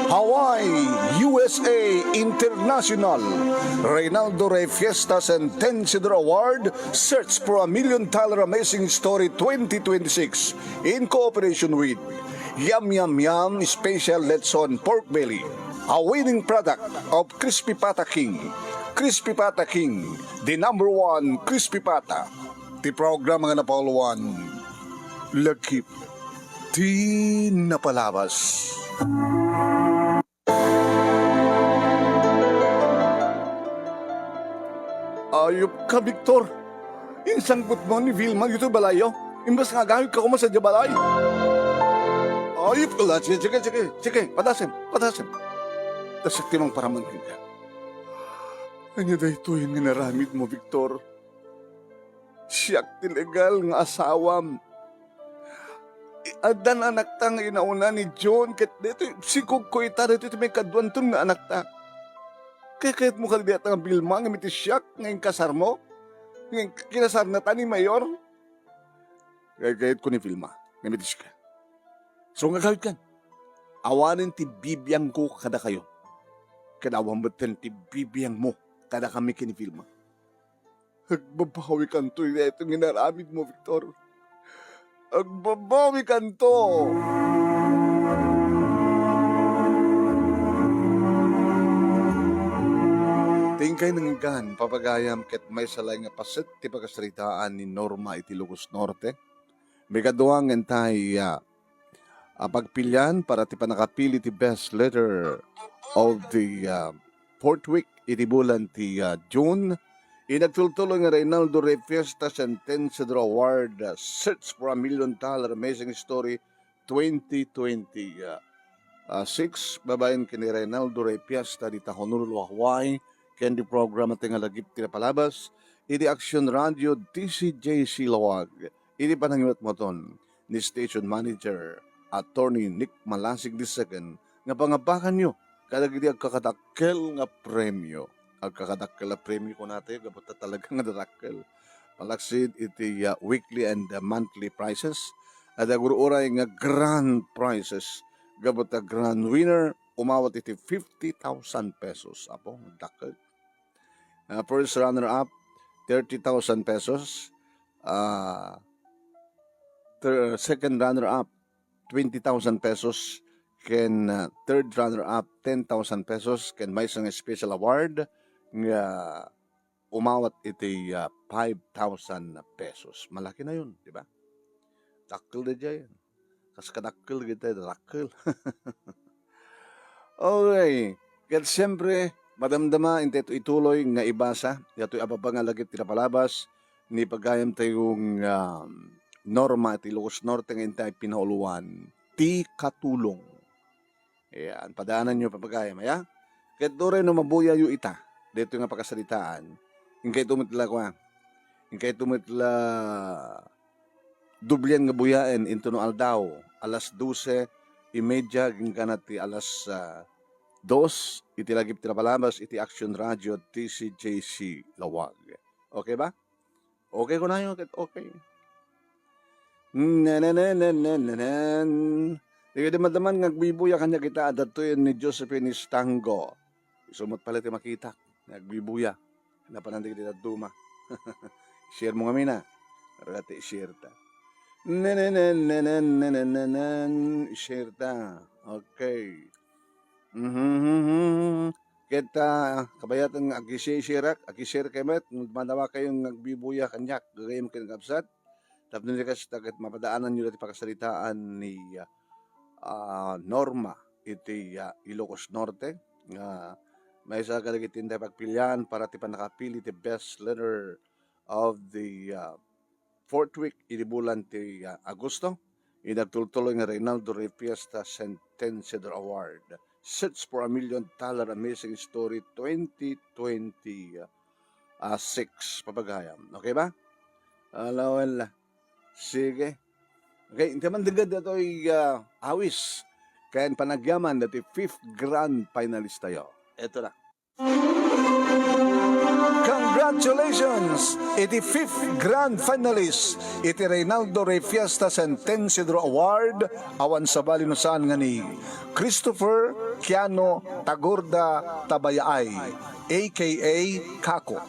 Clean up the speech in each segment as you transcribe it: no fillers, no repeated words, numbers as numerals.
Hawaii, USA International, Reynaldo Rey Fiestas and Tensidor Award, Search for a $1 Million Amazing Story 2026 in cooperation with Yum Yum Yum Special Letson Pork Belly, a winning product of Crispy Pata King. Crispy Pata King, the #1 Crispy Pata. Ti programa nga napauluan, lagkip, di napalabas. Ayop ka, Victor. Insangkot mo ni Vilma dito balayo. Imbas nga gawin ka kuma sa balay. Ayop ka lang. Sige. Patasim. Tasakti mong paramangkin ka. Kanya da ito yung ninaramid mo, Victor. Siyak tilegal nga asawam. Adan anak ta nga inauna ni John. Kat dito, sikog ko ita dito may kadwantun nga anak ta. Kaya kahit mo kalibiyat ang Vilma, nga mitisyak, ngayong kasar mo, ngayong kinasar na ta ni Mayor. Kaya kahit ko ni Vilma, nga mitis ka. So nga kahit kan, awanin ti bibiyang ko kada kayo. Kadawan mo ti bibiyang mo kada kami kini Vilma. Agbabawi kan to, itong inaramid mo, Victor. Agbabawi kan to. Tingkay nanggan, papagayam ket may salay nga paset ti pagkasaritaan ni Norma iti Ilocos Norte. May kaduang entay pagpilyan para ti panakapili ti best letter of the fourth week iti bulan ti June. Inagtultuloy nga Reynaldo Rey Fiestas and Tensidor Award, Search for a $1 Million Amazing Story 2026. Babayin kini Reynaldo Rey Fiestas di Honolulu, Hawaii. Candy program at nga lagip tinapalabas, iti Action Radio DCJC Lawag, iti panangiwat mo ton ni Station Manager, Attorney Nick Malasig II, nga pangabakan nyo, kadag iti agkakatakkel nga premyo. Agkakatakkel nga premyo ko natin, kapot talaga nga darakkel. Palaksid iti weekly and monthly prizes, at agururay nga grand prizes, gabot a grand winner, umawat iti 50,000 pesos. Apo, dakkel. First runner-up, 30,000 pesos. Second runner-up, 20,000 pesos. Third runner-up, 10,000 pesos. May isang special award nga umawat iti 5,000 pesos. Malaki na yun, di ba? Dakkel na dyan. Kas kadakkel kita, dakkel. Okay. Kat siyempre, madamdama, inte ituloy nga ibasa. Yato'y ababa nga lagit tinapalabas. Ni pagayam tayong Norma at Ilocos Norte nga intay pinauluan. Ti katulong. Ayan, padaanan nyo papagayam. Ayan? Kat doon rin mabuya yu ita. Dito nga pagkasalitaan. Inkay tumitla ko. Inkay tumitla dublian nga buyain into no aldaw. Alas 12:30 ginkanat ti alas 2 iti lagip tinapalabas iti Action Radio TCJC Lawag. Okay ba? Okay ko na yun. Okay. Hindi madaman nagbibuya kanya kita adatoy ni Josephine Istango. Sumot pala ti makita. Nagbibuya. Napanandig kita duma. Share mo kami na. Rati share ta. Share ta. Okay. Kita kabayatan agisir kemet madawa kayong nagbibuya kanyak gagayim kayo ngabsat tapos nikas takit mapadaanan nyo dati pakasalitaan ni Norma iti Ilocos Norte nga may isa kalagitintay pagpilian para ti panakapili ti best letter of the fourth week iti bulan ti Agosto inagtultuloy nga Reynaldo Rey Fiestas and Tensidor Award Search for a $1 Million Amazing Story 2026. Papagayam. Okay ba? Wala. Sige. Okay, hindi man digad ito ay awis. Kaya panagyaman dati 5th grand finalist tayo. Ito na. Congratulations! Iti fifth grand finalist, iti Reynaldo Rey Fiesta Centencio Award, awan sa bali no saan nga ni Christopher Kiano Tagorda Tabayay, a.k.a. Kako.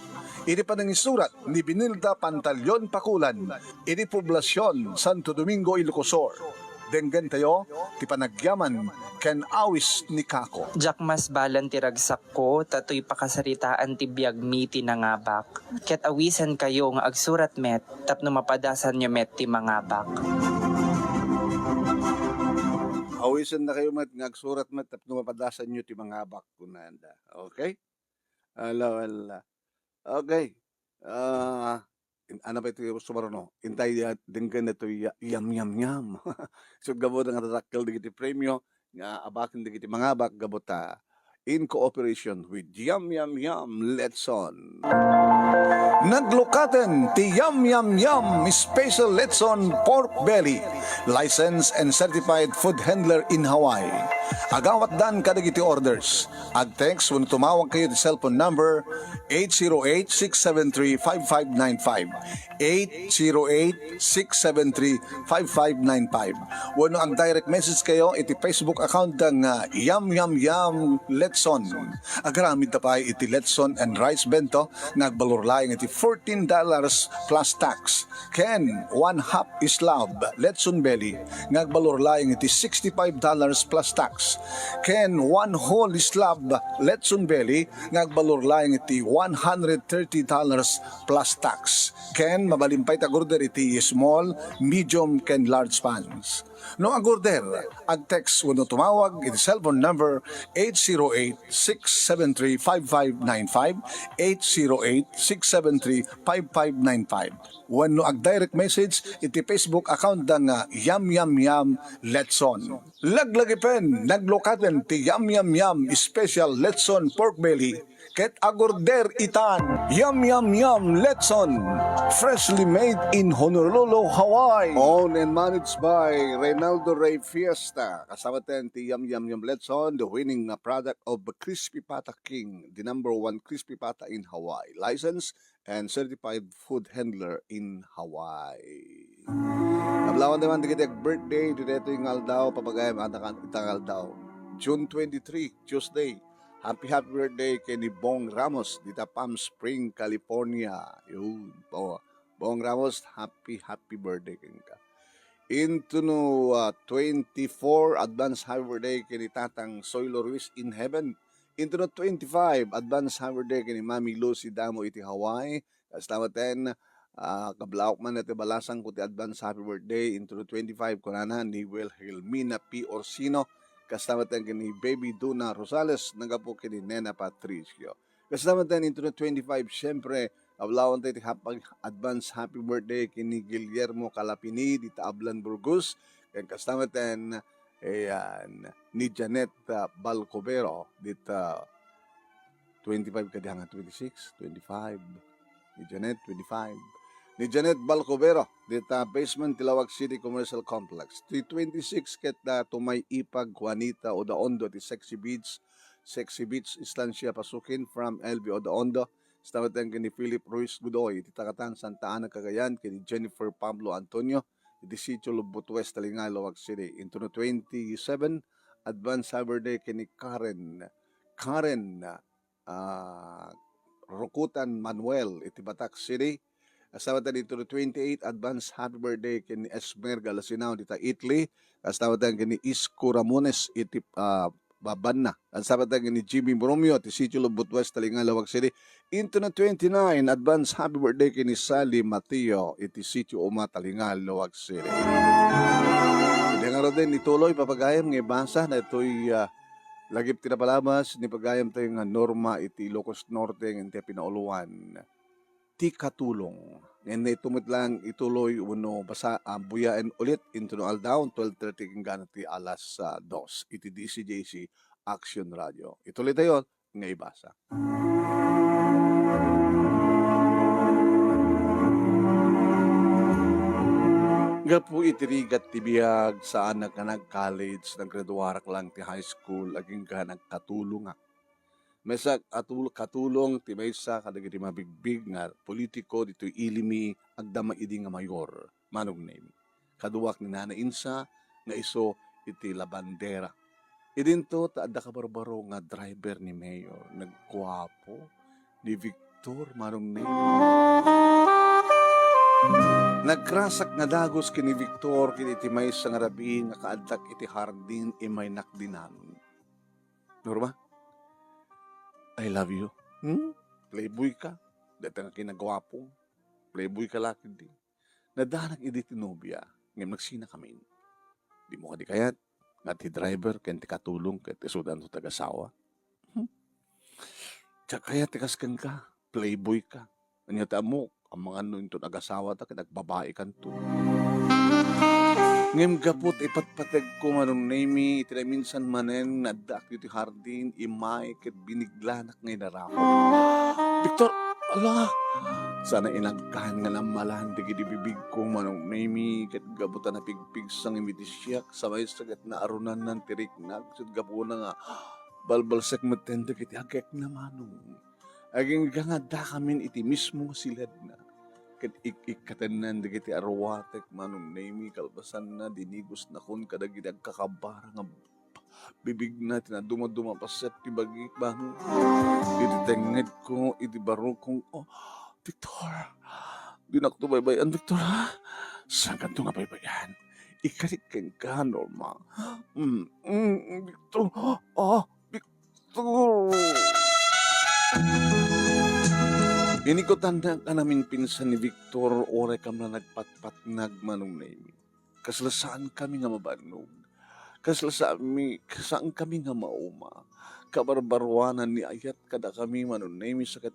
Iti panangisurat ni Binilda Pantalyon Pakulan, iti poblasyon Santo Domingo, Ilocosur. Denggan tayo, ti panagyaman, ken awis ni Kako. Jakmas balan ti ragsak ko, tatoy pakasaritaan ti biyag mi ti nangabak. Ket awisan kayo nga agsurat met, tapno mapadasan nyo met ti mangabak. Awisan na kayo mat, nga agsurat mat, tapno mapadasan nyo ti mangabak kunanda. Okay? Ala. Okay. Ano pa ito yung sumarono? Intay dinggan na ito yam. So gabot ang tatakal digiti premyo, nga abakin digiti mangabak gabota in cooperation with Yum Letson. Naglukaten ti Yum Special Letson Pork Belly, licensed and certified food handler in Hawaii. Agawat dan kadagiti orders. Ag-text when tumawag kayo sa cellphone number 808-673-5595. 808-673-5595. Wano ang direct message kayo iti Facebook account ng Yum Letson. Agaramid na pa iti Letson and Rice Bento, nagbalurlayang iti $14 plus tax. Ken, 1/2 islab, Letson Belly, nagbalurlayang iti $65 plus tax. Ken, 1 whole slab, Letson Belly, nagbalurlayang iti $130 plus tax. Ken, mabalimpay tagorder iti small, medium, ken large pans. No agorder, ag-text wano tumawag iti cellphone number 808-673-5595, 808-673-5595. Wano ag-direct message iti Facebook account ng Yum Letson. Laglagipen, naglokaten ti Yum Special Letson Pork Belly, ket agorder itan Yum Letson, freshly made in Honolulu, Hawaii. Owned and managed by Reynaldo Rey Fiesta. Kasama tayo ti Yum Letson, the winning product of Crispy Pata King, the #1 Crispy Pata in Hawaii, licensed and certified food handler in Hawaii. Nablawan naman di kita birthday, dito yung aldaw, papagayam itang aldaw. June 23, Tuesday. Happy birthday kay ni Bong Ramos dita Palm Spring, California. Yun po. Bong Ramos, happy birthday ka. Into no 24, advance happy birthday kay ni Tatang Soylo Ruiz in heaven. Into no 25, advance happy birthday kay ni Mami Lucy Damo iti Hawaii. Salamat 10, kablaok man natin balasang kuti advance happy birthday. Into no 25, kunana ni Wilhelmina P. Orsino. Kasama tayo ni Baby Duna Rosales, nagapo kini Nena Patricio. Kasama tayo into 25, syempre, ablawan tayo advance happy birthday kini Guillermo Calapini, dita Ablan Burgos. Kasama tayo ni Janet Balcobero, dita 25 kadihangan 26, 25, ni Janet 25. Ni Janet Balcobero, dita basement Tilawag City Commercial Complex. 26 ket tumay ipag Juanita Odaondo ti Sexy Beach Istansya Pasukin from LB Odaondo. Stamatan kini Philip Ruiz Gudoy, ti Takatan Santa Ana Cagayan, kini Jennifer Pablo Antonio, ti Sitio Lubot West Talingay Lawag City. Into 27, advance Cyber Day kini Karen Rokutan Manuel, iti Batak City. Kasama tayo dito 28, advance happy birthday kini Esmer Galasinao dita Italy. Kasama tayo kini Isko Ramones iti Babanna. Kasama tayo kini Jimmy Bromeo ti Sitio Lubot West Talingay Lawag City. Into na 29, advance happy birthday kini Sally Mateo iti Sitio Uma Talingay Lawag City. Hindi nga rin ituloy papagayam ng ibasa na ito'y lagip tinapalamas ni pagayam tayo nga norma iti Ilocos Norte ng iti pinauluan. Ti katulong. And itumit lang ituloy uno basa buyain ulit into no aldaw 12:30 hanggang ti alas 2 iti DCJC Action Radio. Ituloy tayo nga ibasa. Nga po itirigat ti biyag saan nagkanag college, naggraduarak lang ti high school, aging ka nagkatulong nga. Mesa katulong ti maysa kadagiti mabigbig nga politiko ditoy ilimi agdama idi nga mayor manong name. Kaduak ni Nana Insa nga iso iti labandera. Idinto ta adda ka barbaro nga driver ni Mayor nagkuwapo ni Victor manong name. Nagkrasak nga dagos kini Victor kini iti maysa nga rabi nga kaaddak iti hardin imay nakdinan. Norma? I love you. Playboy ka. Dati nga kinagwapo. Playboy ka laki din. Nadanag idi tinubya. Ngayon nagsina kami. Di mo ka di kayat. Nga ti driver, kaya ti katulong, kaya ti sudan to tagasawa. Tsaka kaya ti kaskan ka. Playboy ka. Anya ta mo, ang mga ano ito nagasawa ta, kaya nagbabae kan to. Ngayon gapot ipatpatag ko manong name iti na minsan manen nadak iti hardin imay ket biniglanak ngay narako. Victor, ala! Sana inagkahan nga namalan di bibig ko manong name ket gabutan na pigpig sang imiti siyak sa may sagat na arunan ng tiriknag sud gapuna nga balbalsak matendo kiti agek na manong. Aging gangada kamin iti mismo silad na. Ket ikatanan digiti arwatek manong name kalbasan na dinigos na kun kadagiti agkakabara nga bibig na tinaduma-duma paset ti bagi bang iti tenged ko iti baro kong Victor di na ko baybayan Victor ha saan ka nga baybayan ikalit kang ka Norma Victor Victor Inikutan na ka namin pinsan ni Victor ore kam na nagpatpatnag manong name. Kaslasaan kami nga mabanog. Kasaan kami nga mauma. Kabarbarwanan ni ayat kada kami manong name sakat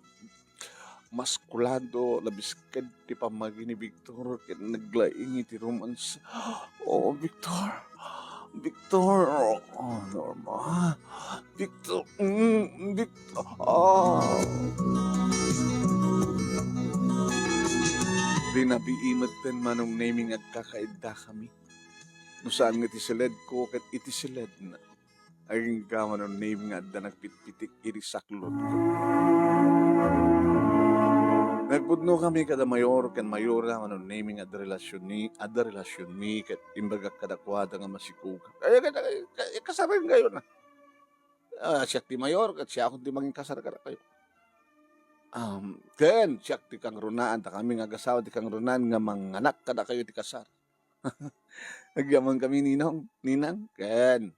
maskulado labis kad ti pamagi ni Victor ket naglaing iti romance. Victor. Victor. Norma. Victor. Victor. Rinabiimat ten manong naming agkakaida kami. No saan nga itisiled ko kat itisiled na. Aging ka manong naming adda nagpitpitik irisaklot ko. Nagpudno kami kada mayor kan mayora manong naming adda relasyon mi kat imbaga kadakwada nga masikuga. Ay kasarin kayo na. Siya ti mayor kat siya akong di manging kasar kada kayo. Ken, siyak ti kang runaan, ta kami nga gasawa ti kang runaan nga manganak kada kayo ti kasar. Nagyaman kami ninang, ken.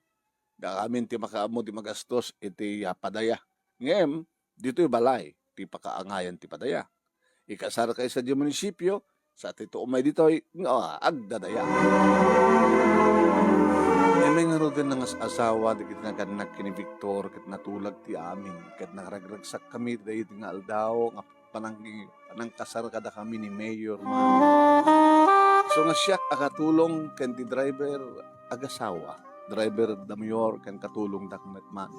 Da kami ti makaamo ti magastos iti padaya. Ngem, dito balay, ti pakaangayan ti padaya. Ikasar kayo sa di munisipyo, sa tito umay ditoy, agdadaya. May nga rin ng asawa, di kita nagkanak kini Victor, kat natulag ti amin, kat naragragsak kami, dahil nga aldaw, nga panangkasar kada kami ni Mayor. So nga siya, akatulong, kan ti driver, agasawa, driver da Mayor, kan katulong dakmet man.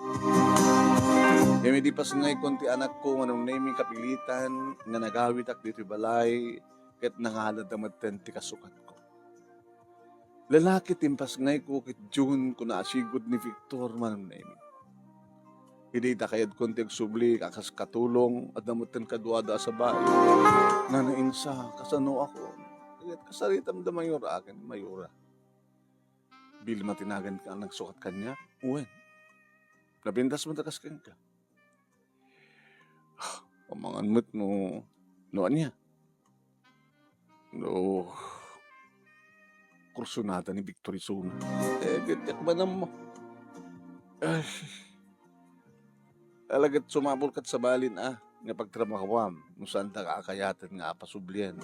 Kami di pas ngay konti anak ko, manong naming kapilitan, nga nagawit ak dito balay, kat nangalad damat ti kasukat ko. Lalaki timpas ngay ko kit June ko na asigod ni Victor manong namin. Hindi takayad konti subli kakas katulong at namutan kaduada sa bahay. Nanainsa kasano ako. Kasaritam da mayora akin mayora. Bil matinagan ka nagsukat kanya. Uwen. Napintas mo takas ka. Pamangan mo't no niya. No kursunada ni Victor Isuna. Ganyak ba naman mo? Alagat sumabol kat sa balin nga pagtramahawam, no saan ta kaakayatan nga apasublian.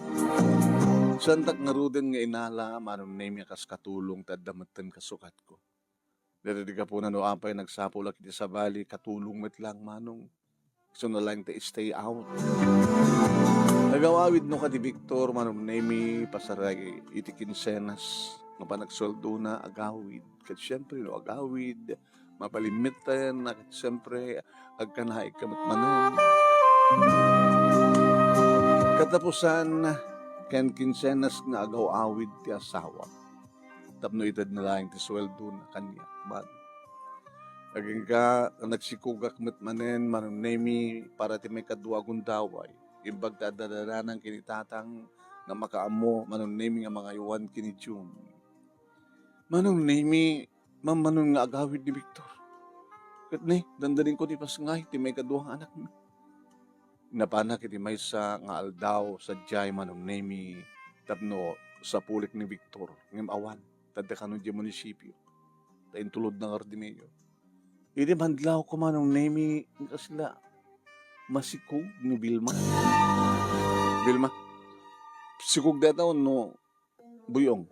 Saan tak naruden nga inala, manong name kas katulong, tadamatan kasukat ko. Dito di ka po na no apay nagsapulak iti sa bali, katulong met lang manong. So na lang ta stay out. Nagawawid no ka di Victor, manong name pasaray iti kinsenas, nga pa nagsweldo na agawid. Kat siyempre no agawid, mapalimitan, at siyempre agkanahay kamatmanan. Katapusan, ken kinsenas nga agaw-awid ti asawa. Tapno itad na lang ti sweldo na kanya. Aging ka, nagsikugak met manen, manong nemi, para ti may kadwa gundaway. Imbag dadadanan kinitatang nga makaamo, manong nemi nga mga iwan kini June. Manong nemi, mamanong nga agawid ni Victor. Kat ni, dandanin ko ni pasngay, ti may kadwa nga anak ni. Napanak iti may sa nga aldaw sa jay manong nemi, tapno sa pulik ni Victor, ngem awan, tadda kanon di munisipyo, tayin tulod ng Ardimeyo. Iti mandlaw ko manong nemi nga sila masikog ni Vilma. Vilma, sikog dataw no buyong.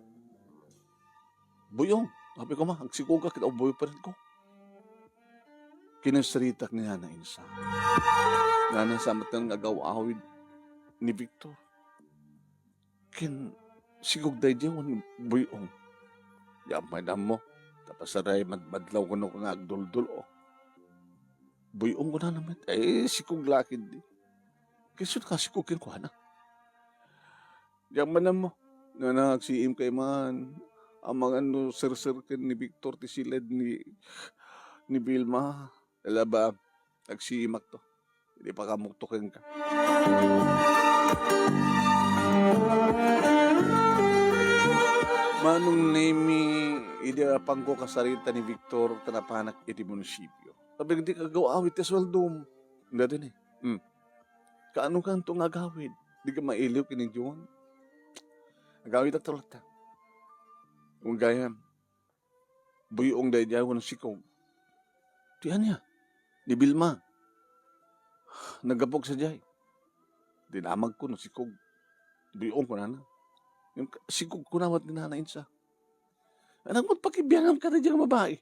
Buyong. Sabi ko agsikog ka kita o buyo pa rin ko. Kinasaritak niya na insa. Nga nasamat ng agaw-awid ni Victor. Sigog day diyan wan buyong. Yamay na mo. Tapasaray madlaw ko no nga agdul-dul o. Buyong ko na naman. Sikog lakid di. Kisod ka sikogin ko na. Yaman na mo. Nga nagsiim kay man. Ang mga sir-sir ni Victor ti silid ni Vilma. Dala ba nagsiimak to. Hindi pa kamuktukin ka. Manong nemi, idapang ko kasarita ni Victor tanapanak iti munisipyo. Sabi hindi kagawawit ti sweldo. Hindi din eh. Kaano ka itong agawid? Di ka mailiw kining John. Agawid at tulata. Kung gaya, buyong dahil diya ko ng sikog. Tiyan niya, ni Vilma. Nagapog sa jay. Dinamag ko ng sikog. Buyong ko na na. Yung sikog ko naman dinanain sa. Anak mo't pakibiyangan ka na diyang babae.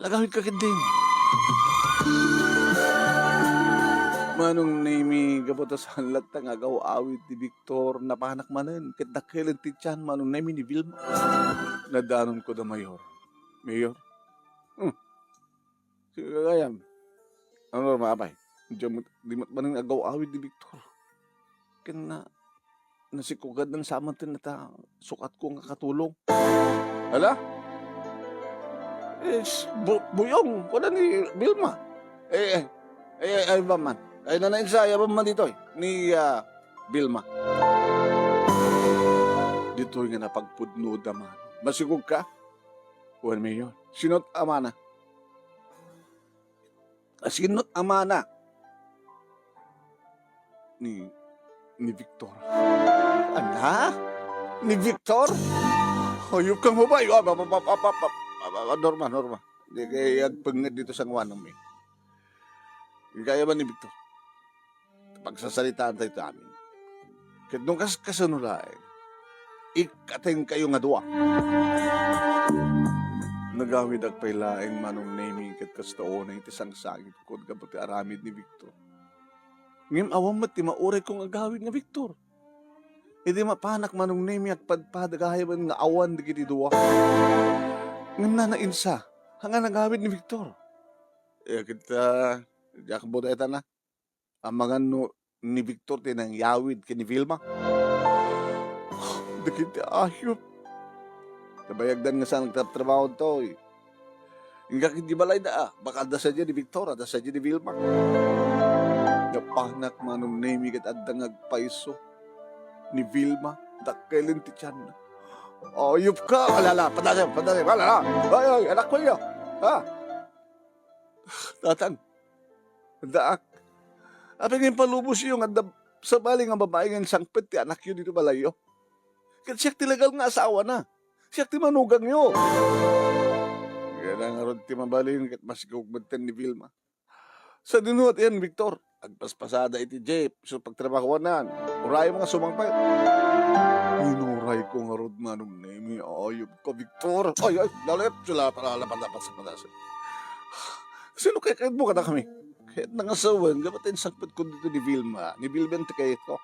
Lagawin ka din. Manong nemi gapotasan latang agaw awit ni Victor na panak manen. Kit nakilan ti tiyan manong nemi ni Vilma. Nadanon ko da mayor. Mayor? Sige kagayam. Ano mabay? Di manong agaw awit ni Victor. Kaya nasikugad ng samantin na ta, sukat ko nga katulong. Hala? Buyong, wala ni Vilma. Ay ba man? Ay nanainsaya ba man dito ni Vilma. Dito nga napagpudno daman. Masigug ka? Uwan mo yun. Sinot amana. Sinot amana. Ni Victor. Ana? Ni Victor? Hayop kang babae. Norma. Hindi kaya agpangit dito sa ngwanong may. Hindi kaya ba ni Victor? Pagsasalitaan tayo ito amin. Kahit nung kasanulain, ikating kayo nga duwa. Nagawid agpailaing manong naming kat kastaon na itisang sagit ko kapag aramid ni Victor. Ngim awam mat ti mauray kong agawid nga Victor. Hindi mapanak manong nemi at padpadaгаyaban nga awan di kiti duwa. Ngim na nainsa, hanga nagawid ni Victor. Kita, diyak mo na na. Ang mga ni Victor tinang yawid kini Vilma. Di kita ayop. Kabayagdan nga sa nagtatrabaho to. Hingga hindi balay na baka dasa dyan ni Victor, dasa dyan ni Vilma. Napanak manong nemi kat adang agpaiso ni Vilma, dakkailin ti tiyan na. Ayop ka, alala, padasay, alala, ay, anak ko niyo, ha? Tatang, daak, apin yung palubos yung sa baling ang babae ng sangpit, ti anak yun dito balayo. Kasi siyak tilagal nga asawa na, siyak ti manugang nyo. Kaya nga ron ti mabaling kat masigugmagtan ni Vilma. Sa dinuot yan, Victor, agpaspasada iti jeep, so pagtrabahoan uray mga sumangpay. Inuray ko nga rod manong nemi, ayop ko, Victor. Ay, lalit, sila para lapat-lapat sa padasan. Sino kaya mo ka na kami? Kahit nangasawan, gabatin sakpit ko dito ni Vilma, ni Vilma kayit ko.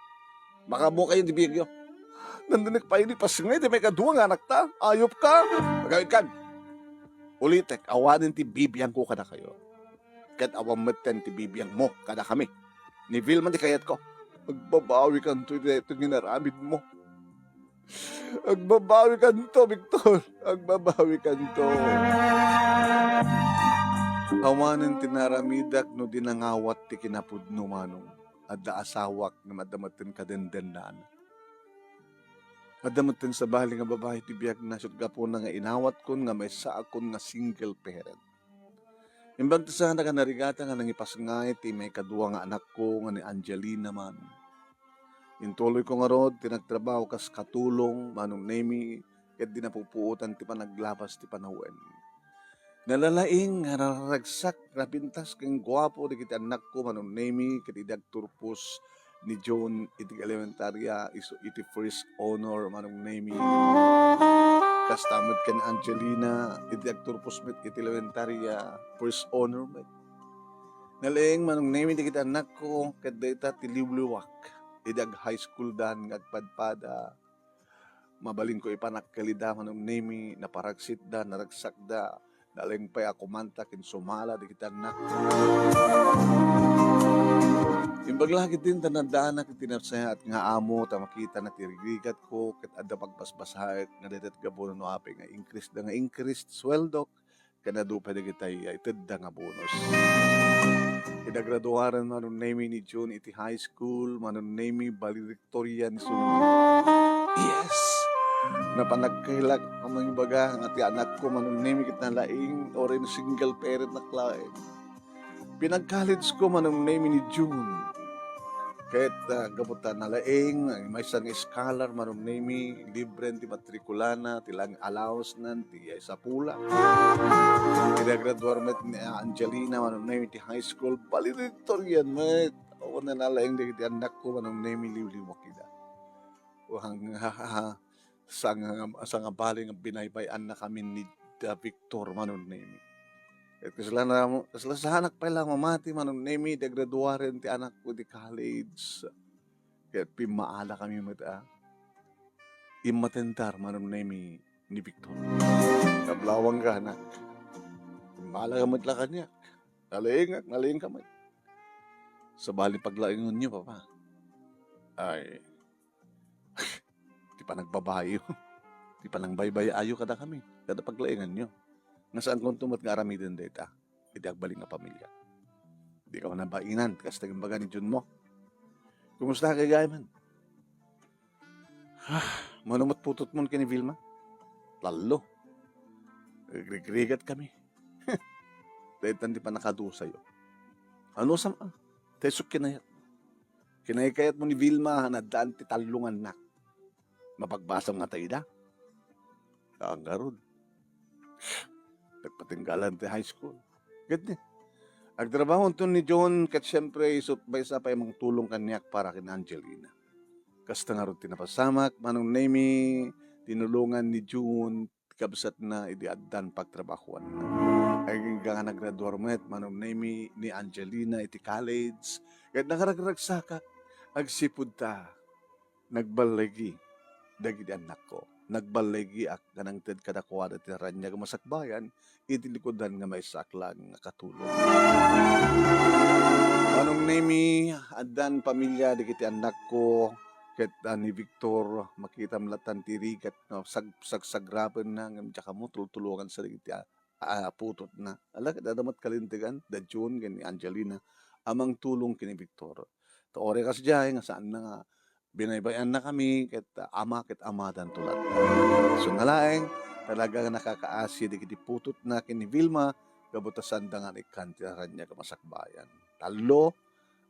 Baka mo kayo di bigyo. Nandinig pa yun, pasingay, di may kaduwa nga anak ta, ayop ka. Magawin kan. Ulitek, awanin ti bibiyang ko ka na kayo. Kahit awamatan ti bibiyang mo, kada kami. Ni Vilma di kayat ko. Magbabawi ka nito, ito ginaramid mo. Agbabawi ka nito, Victor. Agbabawi ka nito. Awanen tinaramidak no dinangawat ti kinapudno manong. Adda asawak nga madamaten kadendendan. Madamaten sa bali nga babae ti biag na sut gapo na nga inawat kon nga may sa akon nga single parent. Imbag ti sana ka narigata nga nangipasngay ti may kadua nga anak ko nga ni Angelina man. Intuloy ko nga rod, tinagtrabaho kas katulong, manong nemi, ket di napupuutan ti panaglabas ti panawen. Nalalaing nga nararagsak, rapintas kang gwapo di kiti anak ko, manong nemi, ket idagturpos ni John iti elementarya, iso iti first honor, manong nemi. Kastamad ken Angelina, iti agturpos met iti elementarya, first honor met. Nalaing manong nemi di kiti anak ko, ket data ti liwliwak. Idag high school dan ngagpadpada mabalin ko ipanakkalida manong nemi naparagsit da naragsak da daling pay ako manta kin sumala di kita anak imbag lagi din tanandaan na kitinapsaya at nga amo ta makita na tirigigat ko ket adda pagpasbasahet nga dedet gabo no ape nga increased sweldo kana do pa digitay ited da nga bonus. Kinagraduaran manong nemi ni June iti high school, manong nemi valedictorian so yes! Napanagkailak ang mga baga nga ti anak ko manong nemi kit na laing orin single parent na klae. Pinag-college ko manong nemi ni June. Kahit gabutan na laing, may isang scholar manong nemi, libre ti matrikulana, tilang allowance nan, ti sa pula. Kinagraduar met ni Angelina manong nemi ti high school, valedictorian met. O na nalaing di ti anak ko manong nemi liwliwak ida. Wang sang abali nga binaybayan na kami ni Victor manong nemi. At kasla sa anak pa lang mamati manong nemi degraduaren ti anak ko di college. Kaya pimaala kami mata. Imatentar manong nemi ni Victor. Kablawang ka anak. Pimaala ka matla kanya. Nalaing ka mat. Sa bali paglaingon niyo papa. Ay. Di pa nagbabayo. Di pa nang baybay ayo kada kami. Kada paglaingan niyo. Nga saan kong tumat nga aramidin data, iti agbaling nga pamilya. Di ka man nabainan, kasi tagambaga ni Jun mo. Kumusta ka gaya man? Manumot putot mo kini Vilma? Lalo. Rigrigat kami. Dahil hindi pa nakadu sa'yo. Ano sama? Tesok kinayat. Kinayat mo ni Vilma na daan ti talungan na. Mapagbasam nga tayo da. Ang garod. Nagpatinggalan ti high school. Ganda. Agtrabaho to ni John kat siyempre isutbay sa pa yung tulong kanyak para kin Angelina. Kasta nga rin tinapasamak, manong nemi, tinulungan ni June, kabsat na idiaddan pagtrabahuan na. Ay nga nagraduar met, manong nemi ni Angelina iti college. Kahit nakaragragsaka, agsipud ta, nagbalagi, dagiti anak ko. Nagbalagi ak kanang ted kadakwada ti ranya masakbayan iti likodan nga may saklang nga katulong. Anong nemi addan pamilya di kiti anak ko ket ni Victor makita mlatan tiri ket no, sagsagraben na ngem tsaka mo tulungan sa kiti putot na. Ala dadamat kalintigan da June ken ni Angelina amang tulong kini Victor. To ore kas jay nga saan na nga binaybayan na kami ket ama dan tulad. So nalaeng talaga nakakaasi di kiti putot na kini Vilma gabutasan da nga ikan ti ranya kamasakbayan. Talo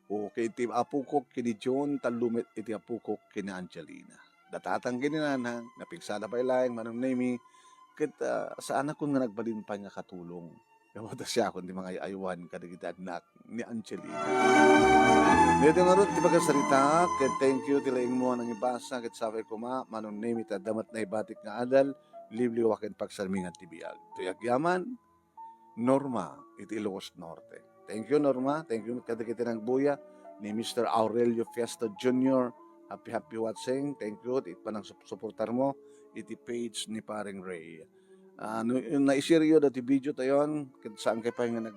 o kay iti apukok kini John talumet iti apukok kini Angelina. Datatang kini nanang napigsada pa ilaeng manong nemi ket sa anak ko nga nagbalin pa nga katulong. Gabuta siya kundi mga ayuan kadigiti anak ni Angelina. Dito nga ron, di ba kasalita, ket thank you, tilaing mo nang ibasa, ket sabi ko manong name it, damat na ibatik nga adal, libliwakin pagsalmingan tibiyag. Tuyag yaman, Norma, iti Ilocos Norte. Thank you, Norma. Thank you, kadikiti ng buya, ni Mr. Aurelio Fiesta Jr. Happy watching. Thank you, iti panang supportar mo, iti page ni Paring Ray. Na-share yun, dati video tayon, saan kayo pa yung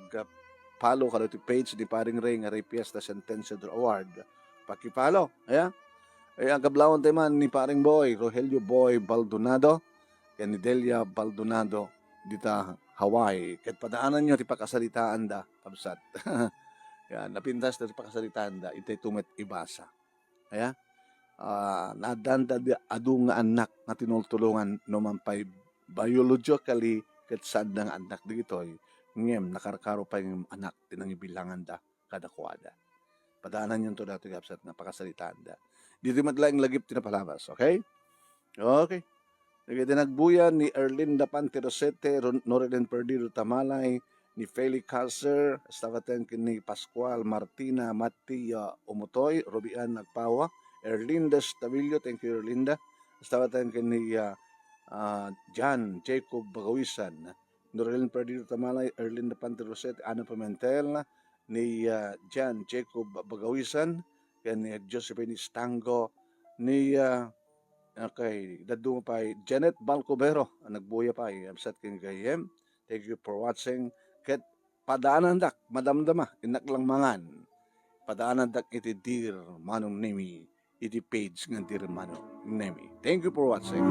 follow ka iti page ni Paring Ray nga Ray Fiesta Sentenced Award. Paki-follow. Ayan. Ang kablawon tayo man ni Paring Boy, Rogelio Boy Baldonado, kaya ni Delia Baldonado, dita Hawaii. Ket padaanan nyo ti pakasalitaan da, kabsat. Yan, napintas na ti pakasalitaan da, itay tumet ibasa. Kaya, nadanda di adu nga anak nga tinultulungan no mampay biologically ket sad nga anak digitoy ngem nakarkaro pa yung anak tinang ibilangan da kadakwada. Padaanan yun to dati kapsat nga pakasalitaan da. Dito madlaing lagip tinapalabas, okay? Okay. Nagiti nagbuyan ni Erlinda Panterosete, Noriden Perdido Tamalay, ni Feli Calcer, estavaten ni Pascual Martina Matia Umutoy, Robian Nagpawa, Erlinda Stabilio, thank you Erlinda, estavaten ni John Jacob Bagawisan, Noriden Perdido Tamalay, Erlinda Panterosete, Ana Pimentel, ni John Jacob Bagawisan, ni Josephine Stango, ni okay, dadungo pa Janet Balcobero, ang nagbuya pa absat king kayem. Thank you for watching. Ket padaanan dak madamdama inak lang mangan. Padaanan dak iti dear manong nemi iti page ng dear manong nemi. Thank you for watching.